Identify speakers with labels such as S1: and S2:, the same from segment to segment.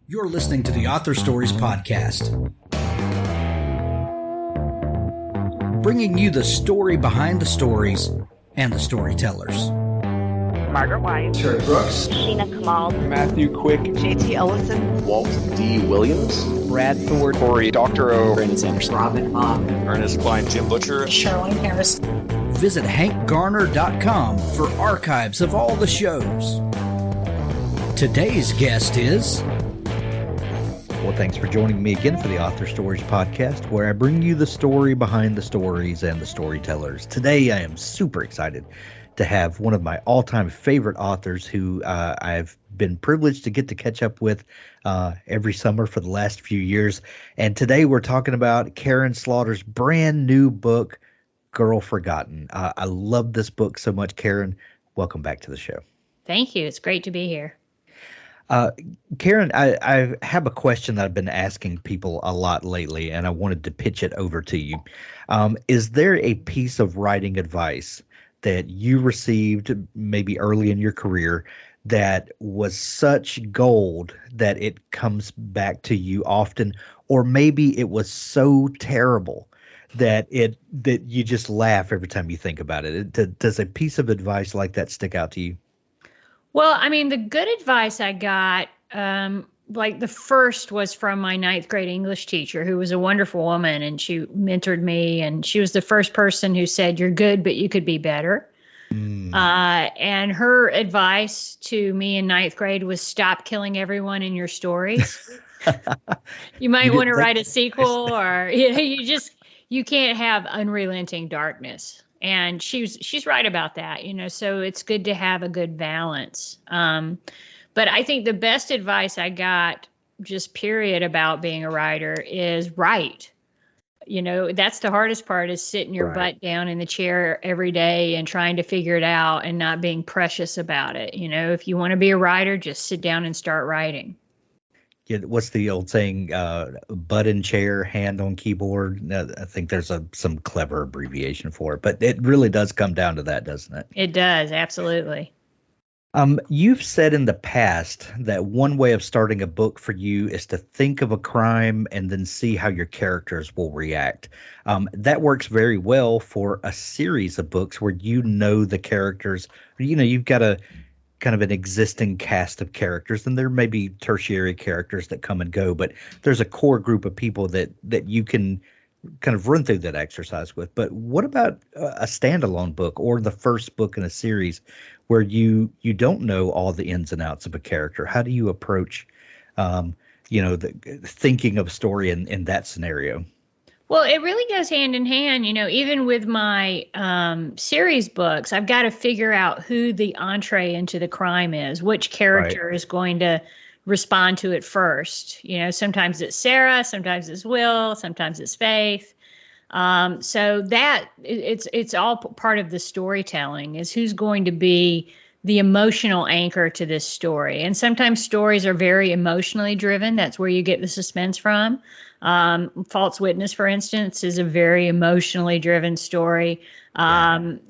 S1: You're listening to the Author Stories Podcast, bringing you the story behind the stories and the storytellers.
S2: Margaret White,
S3: Terry Brooks,
S2: Sheena Kamal,
S4: Matthew Quick,
S2: JT Ellison,
S4: Walt D. Williams,
S5: Brad Thor,
S4: Corey, Dr. O,
S5: Brandon Sanderson,
S2: Robin Mom,
S4: Ernest Klein, Jim Butcher,
S2: Sherwin Harris.
S1: Visit hankgarner.com for archives of all the shows. Today's guest is...
S5: Well, thanks for joining me again for the Author Stories Podcast, where I bring you the story behind the stories and the storytellers. Today, I am super excited to have one of my all-time favorite authors who I've been privileged to get to catch up with every summer for the last few years. And today, we're talking about Karin Slaughter's brand new book, Girl Forgotten. I love this book so much. Karin, welcome back to the show.
S6: Thank you. It's great to be here.
S5: Karin, I have a question that I've been asking people a lot lately, and I wanted to pitch it over to you. Is there a piece of writing advice that you received maybe early in your career that was such gold that it comes back to you often, or maybe it was so terrible that you just laugh every time you think about it? Does a piece of advice like that stick out to you?
S6: Well, I mean, the good advice I got, like the first was from my ninth grade English teacher, who was a wonderful woman, and she mentored me, and she was the first person who said, "You're good, but you could be better." And her advice to me in ninth grade was, stop killing everyone in your stories. You might want to write a sequel, or you can't have unrelenting darkness. And she's right about that, so it's good to have a good balance. But I think the best advice I got, just period, about being a writer is write. That's the hardest part, is sitting your butt down in the chair every day and trying to figure it out and not being precious about it. If you want to be a writer, just sit down and start writing.
S5: Yeah, what's the old saying? Butt in chair, hand on keyboard. I think there's some clever abbreviation for it, but it really does come down to that, doesn't it?
S6: It does, absolutely.
S5: You've said in the past that one way of starting a book for you is to think of a crime and then see how your characters will react. That works very well for a series of books where the characters. You've got a kind of an existing cast of characters, and there may be tertiary characters that come and go, but there's a core group of people that you can kind of run through that exercise with. But what about a standalone book or the first book in a series where you don't know all the ins and outs of a character? How do you approach the thinking of story in that scenario?
S6: Well, it really goes hand in hand. Even with my series books, I've got to figure out who the entree into the crime is, which character is going to respond to it first. Sometimes it's Sarah, sometimes it's Will, sometimes it's Faith. So that it's all part of the storytelling, is who's going to be the emotional anchor to this story. And sometimes stories are very emotionally driven. That's where you get the suspense from. False Witness, for instance, is a very emotionally driven story. And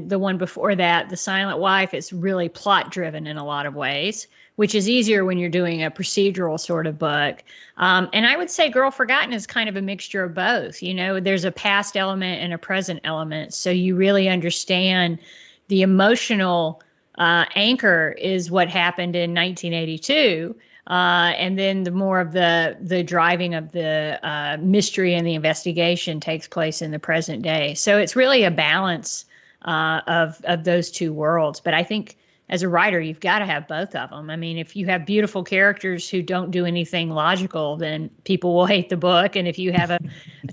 S6: the one before that, The Silent Wife, is really plot driven in a lot of ways, which is easier when you're doing a procedural sort of book. And I would say Girl Forgotten is kind of a mixture of both. There's a past element and a present element. So you really understand the emotional anchor is what happened in 1982. And then the more of the driving of the mystery and the investigation takes place in the present day. So it's really a balance of those two worlds. But I think as a writer, you've got to have both of them. I mean, if you have beautiful characters who don't do anything logical, then people will hate the book. And if you have a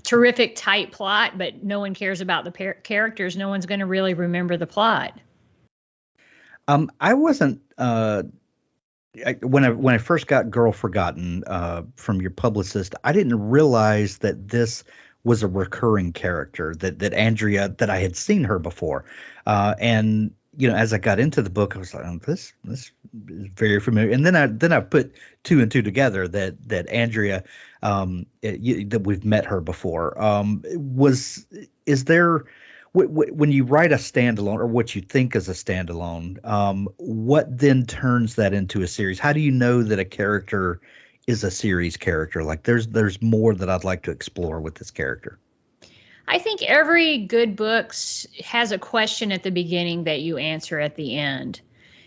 S6: terrific tight plot, but no one cares about the characters, no one's going to really remember the plot.
S5: I wasn't when I first got Girl Forgotten from your publicist, I didn't realize that this was a recurring character, that Andrea, that I had seen her before. And as I got into the book, I was like, this is very familiar. And then I put two and two together that Andrea, that we've met her before. Is there, when you write a standalone, or what you think is a standalone, what then turns that into a series? How do you know that a character is a series character. Like there's more that I'd like to explore with this character.
S6: I think every good book has a question at the beginning that you answer at the end.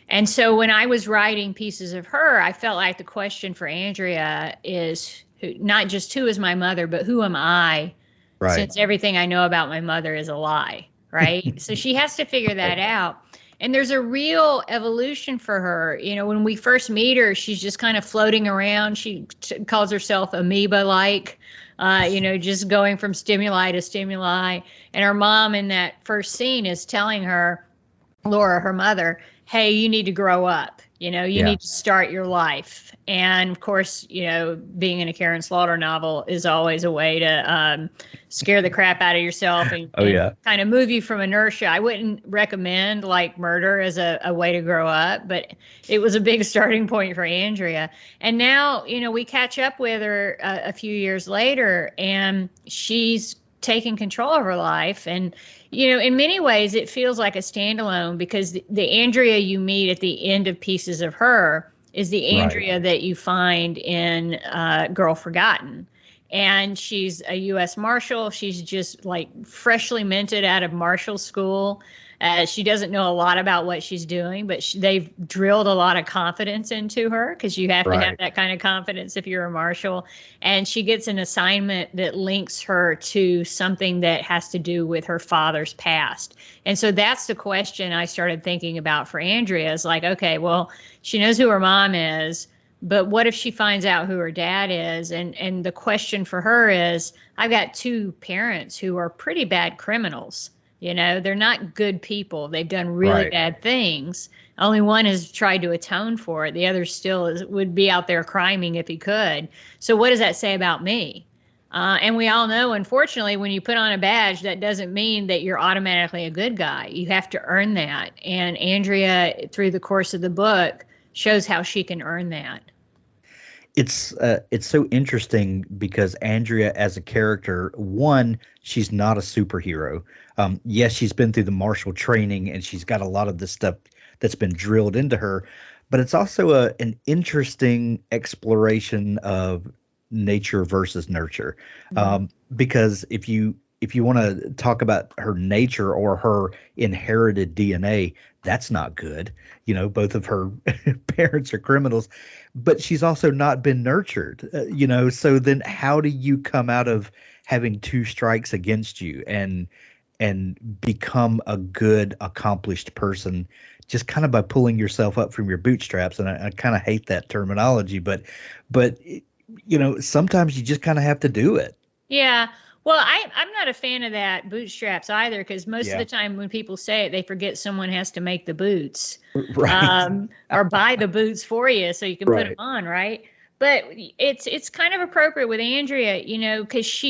S6: And so when I was writing pieces of her, I felt like the question for Andrea is not just who is my mother, but who am I?
S5: Right.
S6: Since everything I know about my mother is a lie, right? So she has to figure that out. And there's a real evolution for her. You know, when we first meet her, she's just kind of floating around. She calls herself amoeba-like, just going from stimuli to stimuli. And her mom in that first scene is telling her, Laura, her mother, hey, you need to grow up. You need to start your life. And of course, being in a Karin Slaughter novel is always a way to scare the crap out of yourself and kind of move you from inertia. I wouldn't recommend like murder as a way to grow up, but it was a big starting point for Andrea. And now, we catch up with her a few years later, and she's taking control of her life. And in many ways, it feels like a standalone, because the Andrea you meet at the end of Pieces of Her is the Andrea that you find in Girl Forgotten. And she's a US Marshal. She's just like freshly minted out of Marshall School. She doesn't know a lot about what she's doing, but they've drilled a lot of confidence into her, because you have to have that kind of confidence if you're a marshal. And she gets an assignment that links her to something that has to do with her father's past. And so that's the question I started thinking about for Andrea, is like, okay, well, she knows who her mom is, but what if she finds out who her dad is? And the question for her is, I've got two parents who are pretty bad criminals. They're not good people. They've done really bad things. Only one has tried to atone for it. The other still would be out there criming if he could. So what does that say about me? And we all know, unfortunately, when you put on a badge, that doesn't mean that you're automatically a good guy. You have to earn that. And Andrea, through the course of the book, shows how she can earn that.
S5: It's so interesting because Andrea as a character, one, she's not a superhero. Yes, she's been through the martial training and she's got a lot of this stuff that's been drilled into her, but it's also an interesting exploration of nature versus nurture. Because if you want to talk about her nature or her inherited DNA, that's not good. Both of her parents are criminals, but she's also not been nurtured, so then how do you come out of having two strikes against you and become a good, accomplished person just kind of by pulling yourself up from your bootstraps? And I kind of hate that terminology, but sometimes you just kind of have to do it.
S6: Yeah. Well, I'm not a fan of that bootstraps either, because most of the time when people say it, they forget someone has to make the boots or buy the boots for you so you can put them on, right? But it's kind of appropriate with Andrea, because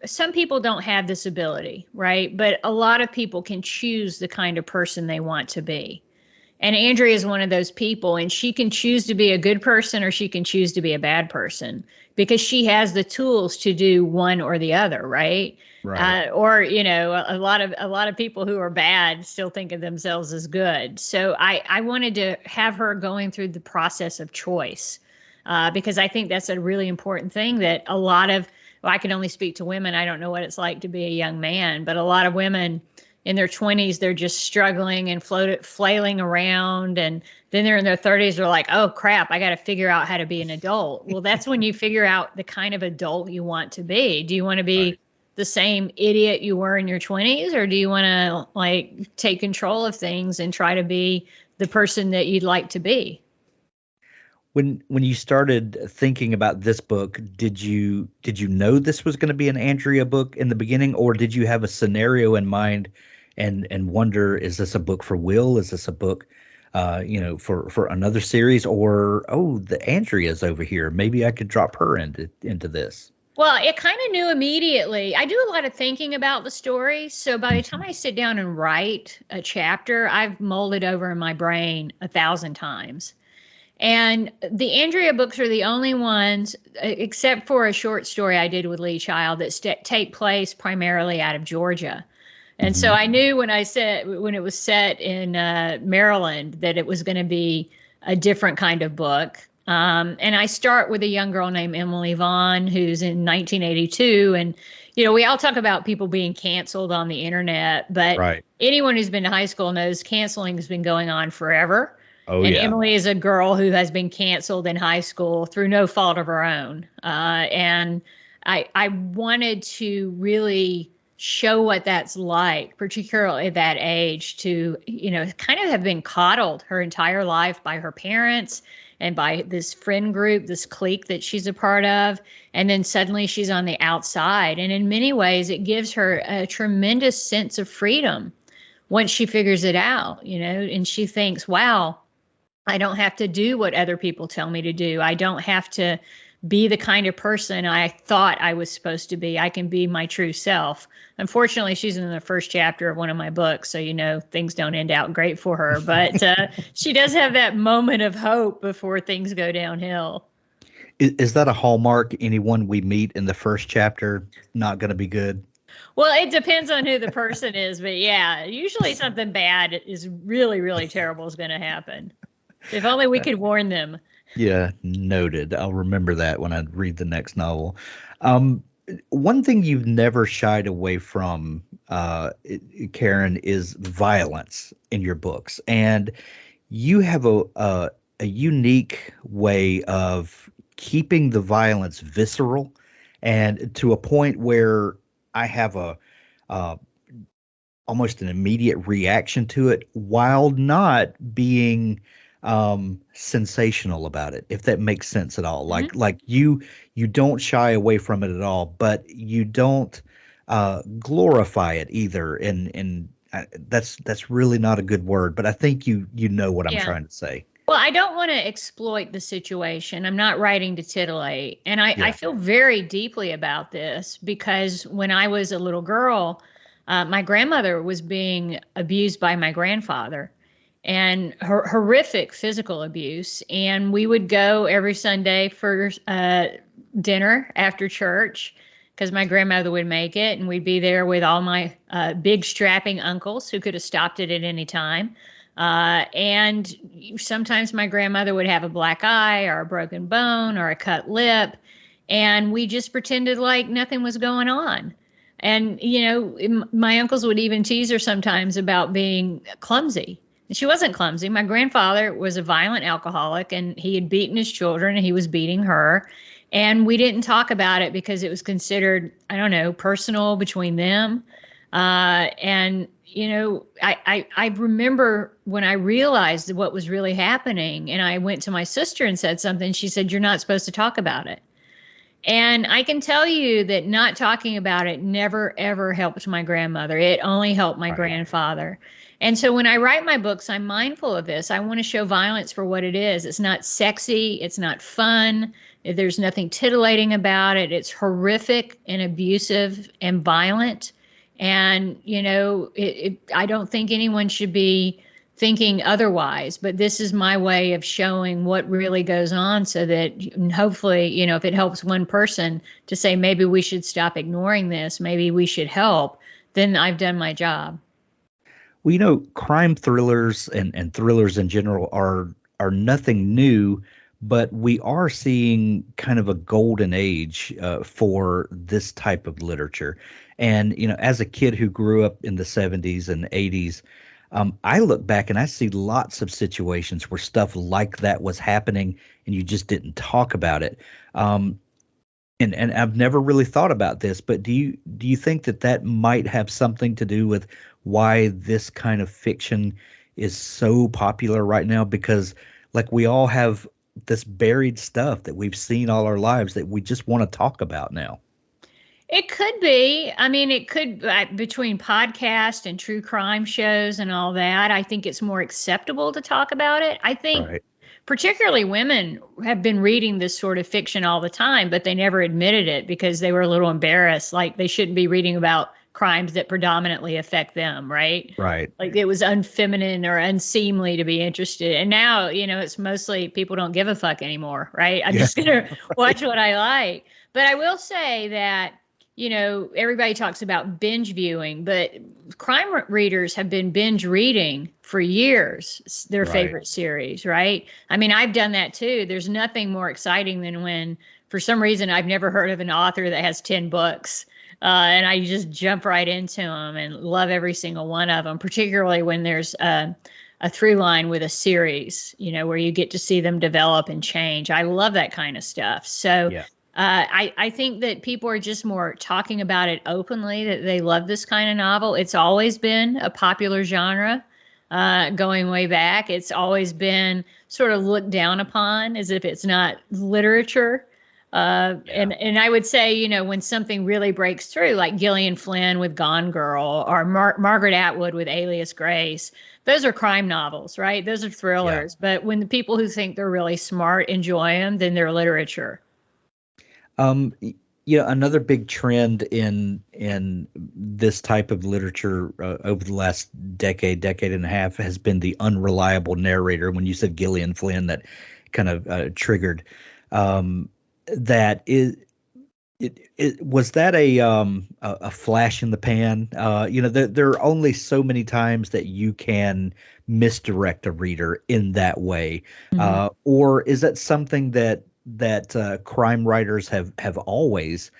S6: some people don't have this ability, right? But a lot of people can choose the kind of person they want to be. And Andrea is one of those people, and she can choose to be a good person or she can choose to be a bad person, because she has the tools to do one or the other, right? A lot of people who are bad still think of themselves as good. So I wanted to have her going through the process of choice, because I think that's a really important thing that I can only speak to women. I don't know what it's like to be a young man, but a lot of women in their 20s, they're just struggling and flailing around. And then they're in their 30s, they're like, oh, crap, I got to figure out how to be an adult. Well, that's when you figure out the kind of adult you want to be. Do you want to be the same idiot you were in your 20s, or do you want to take control of things and try to be the person that you'd like to be?
S5: When you started thinking about this book, did you know this was going to be an Andrea book in the beginning, or did you have a scenario in mind and wonder, is this a book for Will? Is this a book, for another series? Or, oh, the Andrea's over here, maybe I could drop her into this?
S6: Well, it kind of knew immediately. I do a lot of thinking about the story. So by the time I sit down and write a chapter, I've mulled it over in my brain 1,000 times. And the Andrea books are the only ones, except for a short story I did with Lee Child, that take place primarily out of Georgia. And so I knew when it was set in Maryland that it was going to be a different kind of book. And I start with a young girl named Emily Vaughn, who's in 1982. And, you know, we all talk about people being canceled on the internet, but
S5: Right.
S6: anyone who's been to high school knows canceling has been going on forever.
S5: Oh,
S6: And
S5: yeah.
S6: Emily is a girl who has been canceled in high school through no fault of her own. And I wanted to really show what that's like, particularly at that age, to, you know, kind of have been coddled her entire life by her parents and by this friend group, this clique that she's a part of. And then suddenly she's on the outside. And in many ways, it gives her a tremendous sense of freedom once she figures it out, you know, and she thinks, wow, I don't have to do what other people tell me to do. I don't have to be the kind of person I thought I was supposed to be. I can be my true self. Unfortunately, she's in the first chapter of one of my books, so, you know, things don't end out great for her. But she does have that moment of hope before things go downhill.
S5: Is that a hallmark? Anyone we meet in the first chapter not going to be good?
S6: Well, it depends on who the person is. But yeah, usually something bad is really, really terrible is going to happen. If only we could warn them.
S5: Yeah, noted. I'll remember that when I read the next novel. One thing you've never shied away from, Karin, is violence in your books. And you have a unique way of keeping the violence visceral and to a point where I have almost an immediate reaction to it while not being sensational about it, if that makes sense at all. Like you don't shy away from it at all, but you don't glorify it either. And that's really not a good word, but I think you know what I'm trying to say.
S6: Well, I don't want to exploit the situation. I'm not writing to titillate. And I feel very deeply about this because when I was a little girl, my grandmother was being abused by my grandfather. And horrific physical abuse. And we would go every Sunday for dinner after church because my grandmother would make it. And we'd be there with all my big strapping uncles who could have stopped it at any time. And sometimes my grandmother would have a black eye or a broken bone or a cut lip. And we just pretended like nothing was going on. And, you know, my uncles would even tease her sometimes about being clumsy. She wasn't clumsy. My grandfather was a violent alcoholic and he had beaten his children and he was beating her. And we didn't talk about it because it was considered, I don't know, personal between them. And, you know, I remember when I realized what was really happening and I went to my sister and said something, she said, "You're not supposed to talk about it." And I can tell you that not talking about it never, ever helped my grandmother. It only helped my grandfather. And so when I write my books, I'm mindful of this. I want to show violence for what it is. It's not sexy. It's not fun. There's nothing titillating about it. It's horrific and abusive and violent. And, you know, I don't think anyone should be thinking otherwise. But this is my way of showing what really goes on so that hopefully, you know, if it helps one person to say maybe we should stop ignoring this, maybe we should help, then I've done my job.
S5: Well, you know, crime thrillers and thrillers in general are nothing new, but we are seeing kind of a golden age for this type of literature. And, you know, as a kid who grew up in the 70s and 80s, I look back and I see lots of situations where stuff like that was happening and you just didn't talk about it. And I've never really thought about this, but do you think that might have something to do with why this kind of fiction is so popular right now? Because like we all have this buried stuff that we've seen all our lives that we just want to talk about now.
S6: It could be. I mean, it could between podcast and true crime shows and all that. I think it's more acceptable to talk about it. I think particularly women have been reading this sort of fiction all the time, but they never admitted it because they were a little embarrassed. Like they shouldn't be reading about crimes that predominantly affect them, right?
S5: Right.
S6: Like it was unfeminine or unseemly to be interested. And now, you know, it's mostly people don't give a fuck anymore, right? I'm just going to watch what I like. But I will say that everybody talks about binge viewing, but crime readers have been binge reading for years, their favorite series, right? I mean, I've done that too. There's nothing more exciting than when, for some reason, I've never heard of an author that has 10 books. And I just jump right into them and love every single one of them, particularly when there's a through line with a series, where you get to see them develop and change. I love that kind of stuff. So
S5: Yeah.
S6: I think that people are just more talking about it openly, that they love this kind of novel. It's always been a popular genre, going way back. It's always been sort of looked down upon as if it's not literature. And I would say, when something really breaks through, like Gillian Flynn with Gone Girl or Margaret Atwood with Alias Grace, those are crime novels, right? Those are thrillers. Yeah. But when the people who think they're really smart enjoy them, then they're literature.
S5: Another big trend in this type of literature over the last decade and a half has been the unreliable narrator. When you said Gillian Flynn, that kind of triggered. That is, was that a flash in the pan? There are only so many times that you can misdirect a reader in that way, or is that something that crime writers have always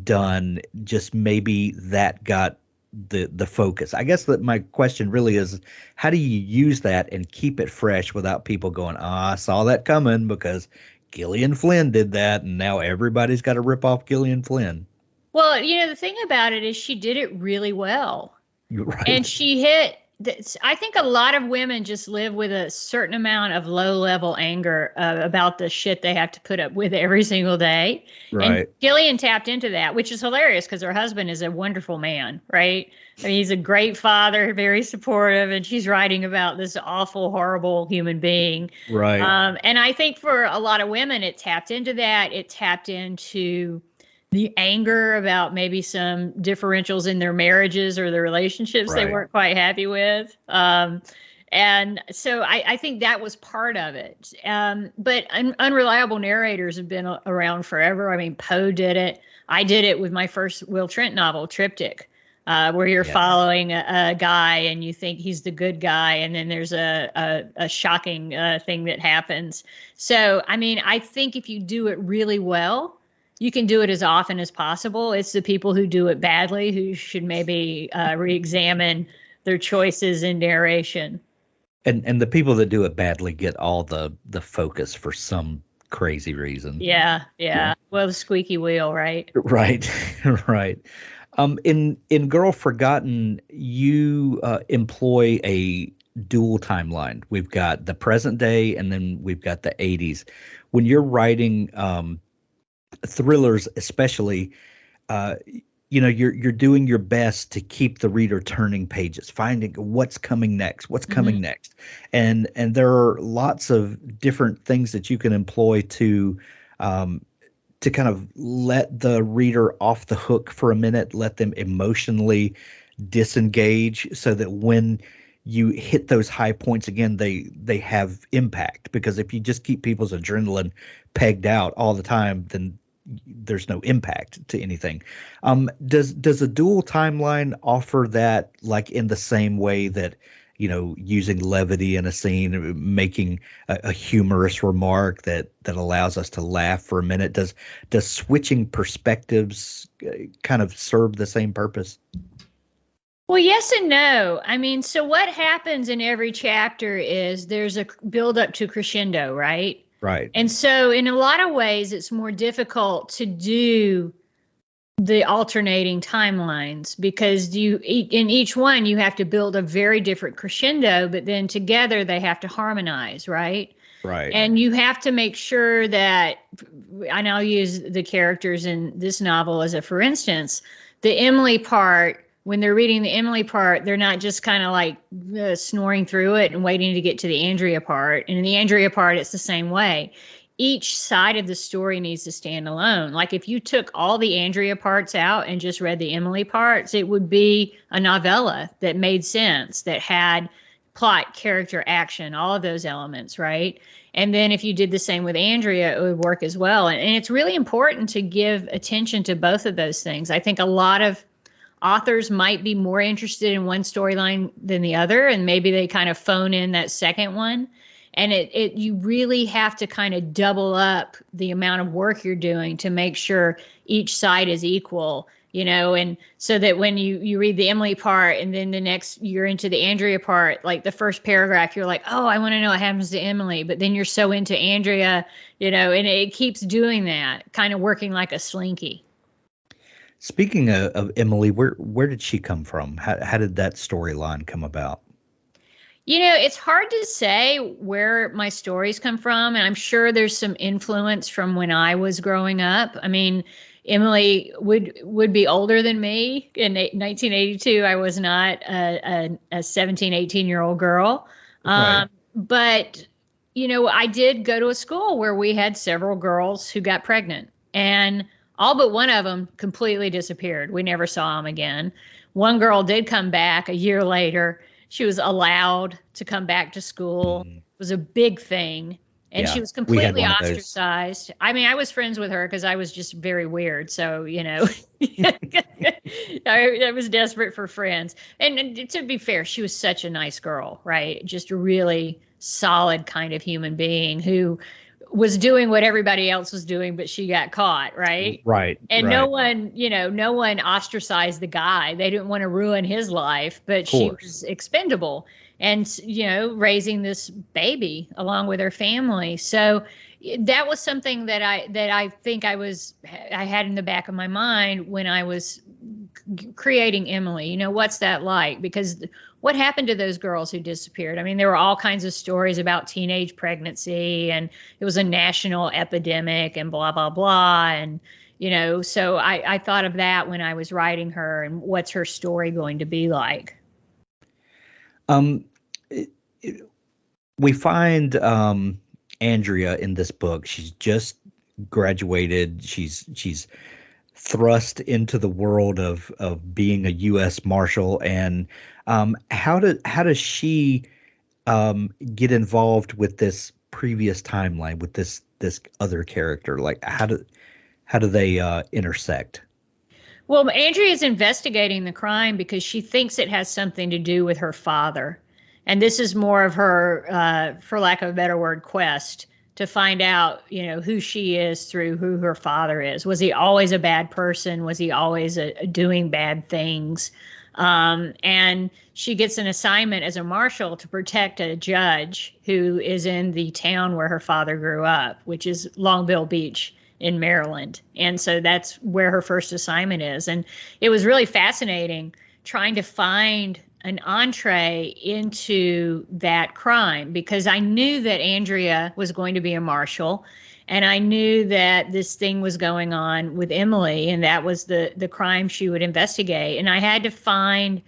S5: done? Just maybe that got the focus. I guess that my question really is, how do you use that and keep it fresh without people going, I saw that coming because Gillian Flynn did that, and now everybody's got to rip off Gillian Flynn.
S6: Well, the thing about it is she did it really well.
S5: Right.
S6: And she hit, I think a lot of women just live with a certain amount of low-level anger about the shit they have to put up with every single day.
S5: Right.
S6: And Gillian tapped into that, which is hilarious because her husband is a wonderful man, right? I mean, he's a great father, very supportive, and she's writing about this awful, horrible human being.
S5: Right.
S6: And I think for a lot of women, it tapped into that. It tapped into the anger about maybe some differentials in their marriages or their relationships they weren't quite happy with. And so I think that was part of it. But unreliable narrators have been around forever. I mean, Poe did it. I did it with my first Will Trent novel, Triptych, where you're following a guy and you think he's the good guy, and then there's a shocking thing that happens. So, I mean, I think if you do it really well, you can do it as often as possible. It's the people who do it badly who should maybe re-examine their choices in narration.
S5: And the people that do it badly get all the focus for some crazy reason.
S6: Yeah. Well, the squeaky wheel, right?
S5: Right. In Girl Forgotten, you employ a dual timeline. We've got the present day, and then we've got the 80s. When you're writing thrillers, especially, you're doing your best to keep the reader turning pages, finding what's coming next, and there are lots of different things that you can employ to kind of let the reader off the hook for a minute, let them emotionally disengage, so that when you hit those high points again, they have impact. Because if you just keep people's adrenaline pegged out all the time, then there's no impact to anything. Does a dual timeline offer that, like in the same way that, using levity in a scene, making a humorous remark that allows us to laugh for a minute? Does switching perspectives kind of serve the same purpose?
S6: Well, yes and no. I mean, so what happens in every chapter is there's a build up to crescendo, right?
S5: Right.
S6: And so in a lot of ways, it's more difficult to do the alternating timelines because in each one, you have to build a very different crescendo, but then together they have to harmonize, right?
S5: Right.
S6: And you have to make sure that, and I'll use the characters in this novel as a for instance, the Emily part, when they're reading the Emily part, they're not just kind of like snoring through it and waiting to get to the Andrea part. And in the Andrea part, it's the same way. Each side of the story needs to stand alone. Like if you took all the Andrea parts out and just read the Emily parts, it would be a novella that made sense, that had plot, character, action, all of those elements, right? And then if you did the same with Andrea, it would work as well. And it's really important to give attention to both of those things. I think a lot of authors might be more interested in one storyline than the other, and maybe they kind of phone in that second one. And you really have to kind of double up the amount of work you're doing to make sure each side is equal, and so that when you read the Emily part and then the next you're into the Andrea part, like the first paragraph, you're like, oh, I want to know what happens to Emily. But then you're so into Andrea, and it keeps doing that, kind of working like a slinky.
S5: Speaking of Emily, where did she come from? How did that storyline come about?
S6: It's hard to say where my stories come from, and I'm sure there's some influence from when I was growing up. I mean, Emily would be older than me. In 1982, I was not a 17, 18-year-old girl.
S5: Right.
S6: But, I did go to a school where we had several girls who got pregnant, and all but one of them completely disappeared. We never saw them again. One girl did come back a year later. She was allowed to come back to school. It was a big thing. And she was completely ostracized. I mean, I was friends with her because I was just very weird. So, I was desperate for friends. And to be fair, she was such a nice girl, right? Just a really solid kind of human being who was doing what everybody else was doing, but she got caught, right?
S5: Right.
S6: And no one ostracized the guy. They didn't want to ruin his life, but she was expendable and, raising this baby along with her family. So that was something that I think I had in the back of my mind when I was creating Emily. What's that like? Because what happened to those girls who disappeared? I mean, there were all kinds of stories about teenage pregnancy, and it was a national epidemic and blah, blah, blah. And, so I thought of that when I was writing her, and what's her story going to be like?
S5: We find Andrea in this book. She's just graduated. She's thrust into the world of being a US Marshal. And how does she get involved with this previous timeline, with this other character? Like how do they intersect?
S6: Well, Andrea is investigating the crime because she thinks it has something to do with her father. And this is more of her, for lack of a better word, quest to find out, who she is through who her father is. Was he always a bad person? Was he always doing bad things? And she gets an assignment as a marshal to protect a judge who is in the town where her father grew up, which is Longbill Beach in Maryland. And so that's where her first assignment is. And it was really fascinating trying to find an entree into that crime, because I knew that Andrea was going to be a marshal, and I knew that this thing was going on with Emily, and that was the crime she would investigate. And I had to find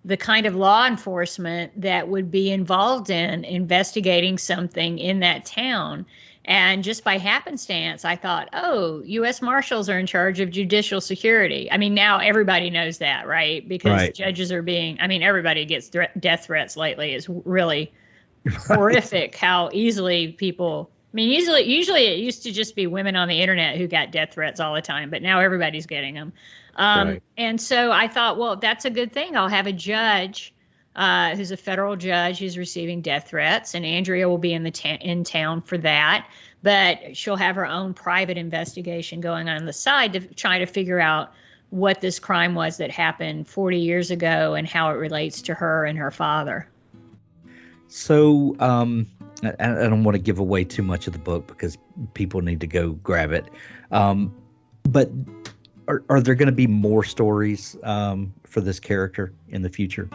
S6: the kind of law enforcement that would be involved in investigating something in that town. And just by happenstance, I thought, oh, US Marshals are in charge of judicial security. I mean, now everybody knows that, right? Because judges are everybody gets death threats lately. It's really horrific how easily people, usually it used to just be women on the internet who got death threats all the time, but now everybody's getting them. And so I thought, well, that's a good thing. I'll have a judge who's a federal judge who's receiving death threats, and Andrea will be in town for that. But she'll have her own private investigation going on the side to try to figure out what this crime was that happened 40 years ago and how it relates to her and her father.
S5: So I don't want to give away too much of the book because people need to go grab it. But are there going to be more stories for this character in the future?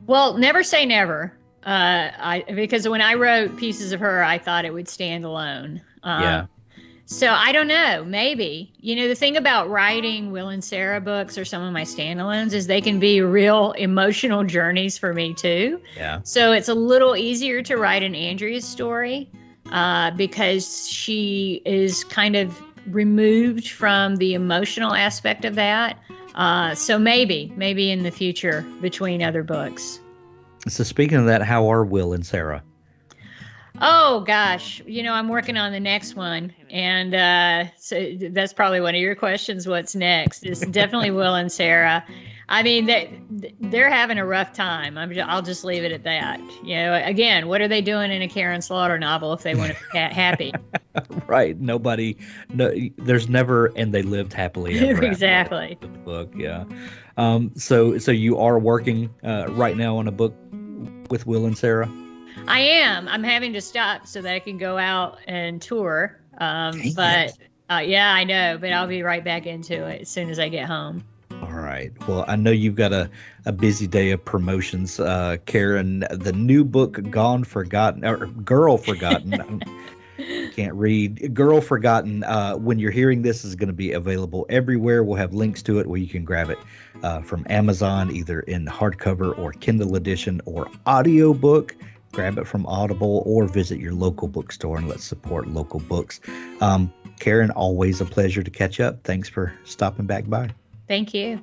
S6: Well, never say never. Because when I wrote pieces of her, I thought it would stand alone. So I don't know, maybe. The thing about writing Will and Sarah books or some of my standalones is they can be real emotional journeys for me too.
S5: Yeah.
S6: So it's a little easier to write an Andrea's story because she is kind of removed from the emotional aspect of that. So maybe in the future between other books.
S5: So speaking of that, how are Will and Sarah?
S6: Oh gosh, I'm working on the next one, and so that's probably one of your questions. What's next? It's definitely Will and Sarah. I mean, they're having a rough time. I'll just leave it at that. Again, what are they doing in a Karin Slaughter novel if they want to be happy?
S5: Right. Nobody. No. There's never, and they lived happily ever after.
S6: Exactly.
S5: The book. Yeah. So you are working right now on a book with Will and Sarah.
S6: I am. I'm having to stop so that I can go out and tour. Yeah, I know, but I'll be right back into it as soon as I get home.
S5: All right. Well, I know you've got a busy day of promotions. Karin, the new book, Gone Forgotten, or Girl Forgotten. Can't read. Girl Forgotten. When you're hearing this, is going to be available everywhere. We'll have links to it where you can grab it from Amazon, either in hardcover or Kindle edition or audiobook. Grab it from Audible or visit your local bookstore, and let's support local books. Karin, always a pleasure to catch up. Thanks for stopping back by.
S6: Thank you.